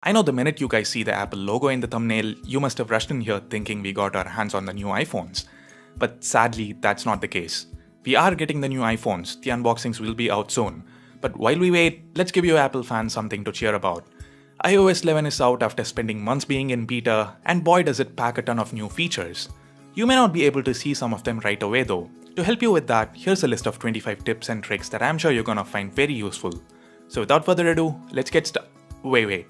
I know the minute you guys see the Apple logo in the thumbnail, you must have rushed in here thinking we got our hands on the new iPhones. But sadly, that's not the case. We are getting the new iPhones, the unboxings will be out soon. But while we wait, let's give you Apple fans something to cheer about. iOS 11 is out after spending months being in beta, and boy does it pack a ton of new features. You may not be able to see some of them right away though. To help you with that, here's a list of 25 tips and tricks that I'm sure you're gonna find very useful. So without further ado, let's get started. Wait.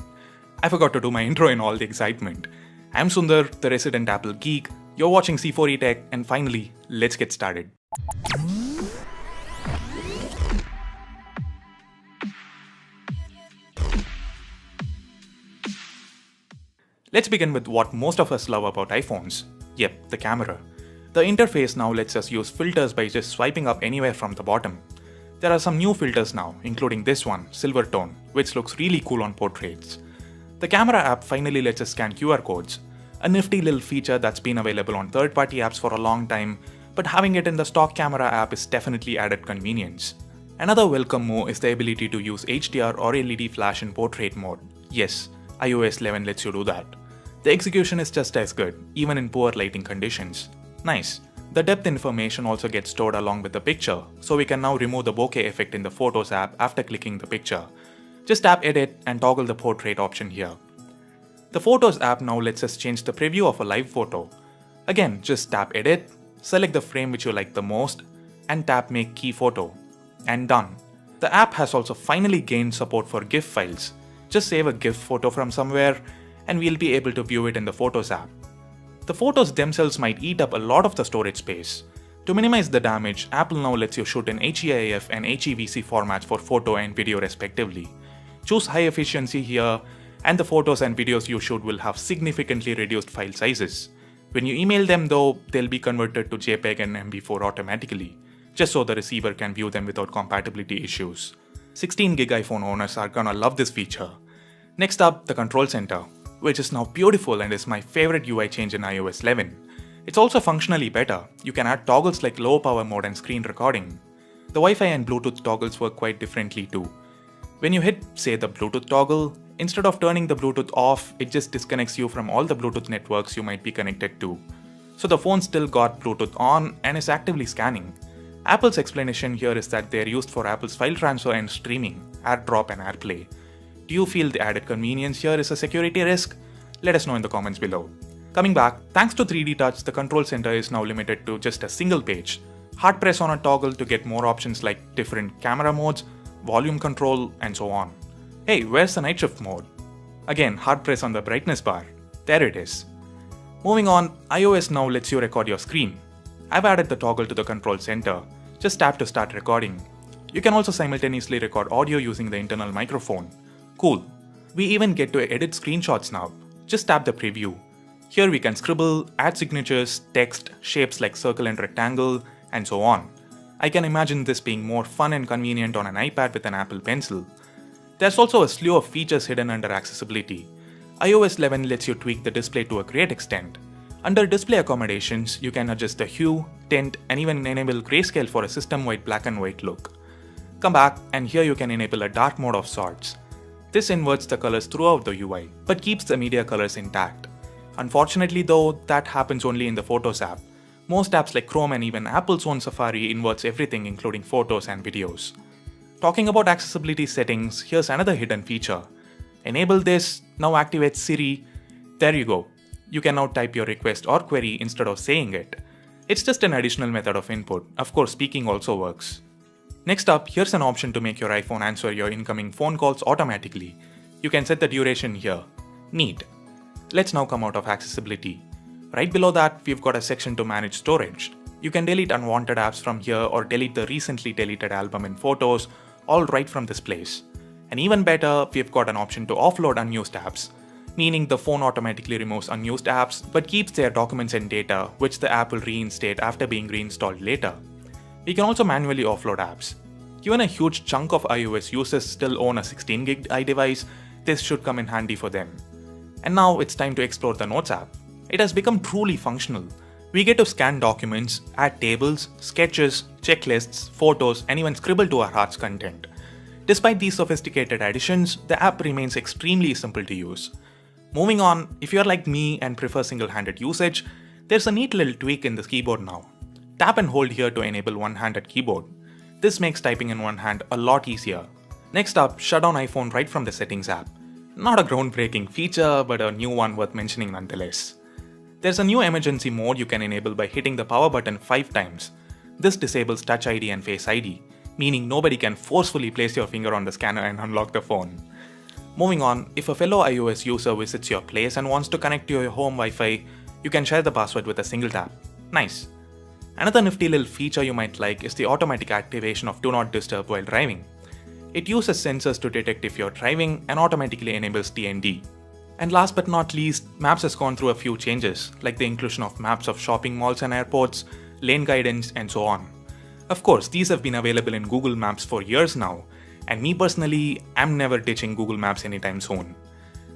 I forgot to do my intro in all the excitement. I'm Sundar, the resident Apple geek. You're watching C4E Tech, and finally, let's get started. Let's begin with what most of us love about iPhones. Yep, the camera. The interface now lets us use filters by just swiping up anywhere from the bottom. There are some new filters now, including this one, Silver Tone, which looks really cool on portraits. The camera app finally lets us scan QR codes, a nifty little feature that's been available on third-party apps for a long time, but having it in the stock camera app is definitely added convenience. Another welcome move is the ability to use HDR or LED flash in portrait mode. Yes, iOS 11 lets you do that. The execution is just as good, even in poor lighting conditions. Nice. The depth information also gets stored along with the picture, so we can now remove the bokeh effect in the Photos app after clicking the picture. Just tap Edit and toggle the portrait option here. The Photos app now lets us change the preview of a live photo. Again, just tap Edit, select the frame which you like the most, and tap Make Key Photo. And done. The app has also finally gained support for GIF files. Just save a GIF photo from somewhere, and we'll be able to view it in the Photos app. The photos themselves might eat up a lot of the storage space. To minimize the damage, Apple now lets you shoot in HEIF and HEVC formats for photo and video respectively. Choose high efficiency here, and the photos and videos you shoot will have significantly reduced file sizes. When you email them though, they'll be converted to JPEG and MB4 automatically, just so the receiver can view them without compatibility issues. 16GB iPhone owners are gonna love this feature. Next up, the control center, which is now beautiful and is my favorite UI change in iOS 11. It's also functionally better. You can add toggles like low power mode and screen recording. The Wi-Fi and Bluetooth toggles work quite differently too. When you hit, say, the Bluetooth toggle, instead of turning the Bluetooth off, it just disconnects you from all the Bluetooth networks you might be connected to. So the phone still got Bluetooth on and is actively scanning. Apple's explanation here is that they're used for Apple's file transfer and streaming, AirDrop and AirPlay. Do you feel the added convenience here is a security risk? Let us know in the comments below. Coming back, thanks to 3D Touch, the control center is now limited to just a single page. Hard press on a toggle to get more options like different camera modes, volume control, and so on. Hey, where's the night shift mode? Again, hard press on the brightness bar. There it is. Moving on, iOS now lets you record your screen. I've added the toggle to the control center. Just tap to start recording. You can also simultaneously record audio using the internal microphone. Cool. We even get to edit screenshots now. Just tap the preview. Here we can scribble, add signatures, text, shapes like circle and rectangle, and so on. I can imagine this being more fun and convenient on an iPad with an Apple Pencil. There's also a slew of features hidden under accessibility. iOS 11 lets you tweak the display to a great extent. Under display accommodations, you can adjust the hue, tint, and even enable grayscale for a system-wide black and white look. Come back, and here you can enable a dark mode of sorts. This inverts the colors throughout the UI, but keeps the media colors intact. Unfortunately though, that happens only in the Photos app. Most apps like Chrome and even Apple's own Safari inverts everything including photos and videos. Talking about accessibility settings, here's another hidden feature. Enable this, now activate Siri. There you go. You can now type your request or query instead of saying it. It's just an additional method of input. Of course, speaking also works. Next up, here's an option to make your iPhone answer your incoming phone calls automatically. You can set the duration here. Neat. Let's now come out of accessibility. Right below that, we've got a section to manage storage. You can delete unwanted apps from here or delete the recently deleted album in Photos, all right from this place. And even better, we've got an option to offload unused apps, meaning the phone automatically removes unused apps but keeps their documents and data, which the app will reinstate after being reinstalled later. We can also manually offload apps. Given a huge chunk of iOS users still own a 16GB iDevice, this should come in handy for them. And now it's time to explore the Notes app. It has become truly functional. We get to scan documents, add tables, sketches, checklists, photos, and even scribble to our heart's content. Despite these sophisticated additions, the app remains extremely simple to use. Moving on, if you're like me and prefer single-handed usage, there's a neat little tweak in this keyboard now. Tap and hold here to enable one-handed keyboard. This makes typing in one hand a lot easier. Next up, shut down iPhone right from the settings app. Not a groundbreaking feature, but a new one worth mentioning nonetheless. There's a new emergency mode you can enable by hitting the power button 5 times. This disables Touch ID and Face ID, meaning nobody can forcefully place your finger on the scanner and unlock the phone. Moving on, if a fellow iOS user visits your place and wants to connect to your home Wi-Fi, you can share the password with a single tap. Nice. Another nifty little feature you might like is the automatic activation of Do Not Disturb while driving. It uses sensors to detect if you're driving and automatically enables DND. And last but not least, Maps has gone through a few changes, like the inclusion of maps of shopping malls and airports, lane guidance, and so on. Of course, these have been available in Google Maps for years now, and me personally, I'm never ditching Google Maps anytime soon.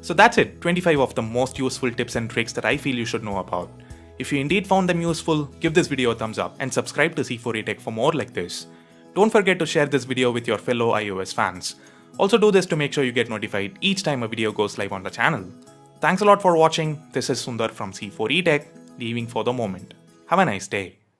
So that's it, 25 of the most useful tips and tricks that I feel you should know about. If you indeed found them useful, give this video a thumbs up and subscribe to C4E Tech for more like this. Don't forget to share this video with your fellow iOS fans. Also do this to make sure you get notified each time a video goes live on the channel. Thanks a lot for watching. This is Sundar from C4E Tech, leaving for the moment. Have a nice day.